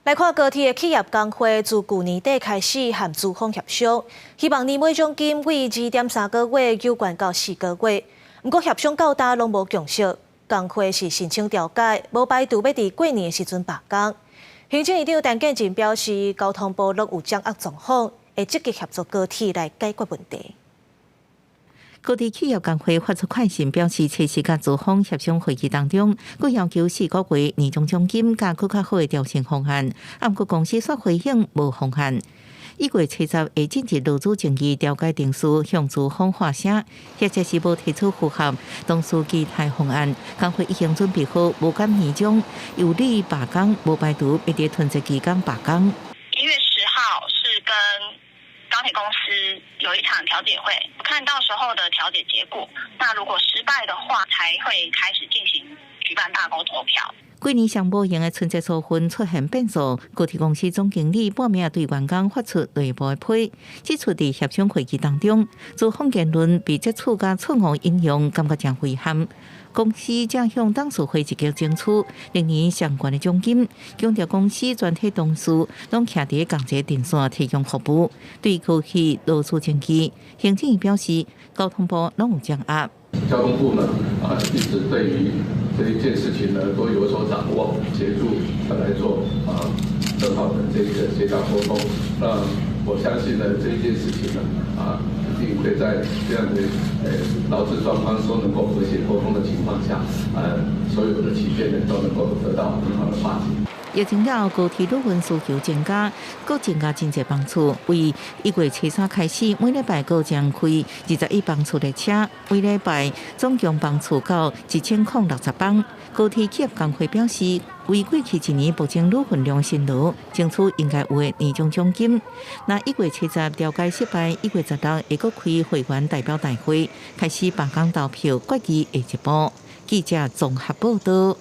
来看高铁的企业工会自旧年底开始和资方协商，希望年尾奖金为2.3个月有关到4个月。不过协商到大拢无共识，工会是申请调解，无排除要伫过年的时阵罢工。行政院长陈建仁表示，交通部拢有掌握状况，会积极协助高铁来解决问题。高铁企业工会发出快讯，表示测试甲资方协商会议当中，佮要求4个月年终奖金甲更较好的调薪方案，不过公司煞回应无方案。1月70日会进入劳资争议调解定书，向资方发声，或者是无提出符合当初其他方案。工会已经准备好无减年终、有理罢工，无排除要伫春节期间罢工。1月10号是跟钢铁公司有一场调解会，看到时候的调解结果。那如果失败的话，才会开始进行举办罢工投票。过年上无闲的春节处分出现变数，高铁公司总经理半暝对员工发出内部的批，指出伫协商会议当中，资方言论被接触甲错误引用，感觉真遗憾。公司正向董事会积极争取明年相关的奖金，强调公司全体同事拢徛伫共一阵线提供服务。对高铁劳资争议，行政院表示，交通部拢有掌握。交通部呢，一直对于这一件事情呢都有所掌握，协助来做更好的这个协调沟通。那我相信呢，这一件事情呢，一定会在这样的劳资双方都能够和谐沟通的情况下，所有的期限呢都能够得到很好的化解。疫情了后，高铁陆运需求增加，更增加真侪班次。为1月73开始，每礼拜各将开21班次列车，每礼拜总共班次到1060班。高铁企业工会表示，为过去1年目前陆运量辛劳，争取应该有的年终奖金。那1月70调解失败，1月16会阁开会员代表大会，开始罢工投票，决议下一步。记者综合报道。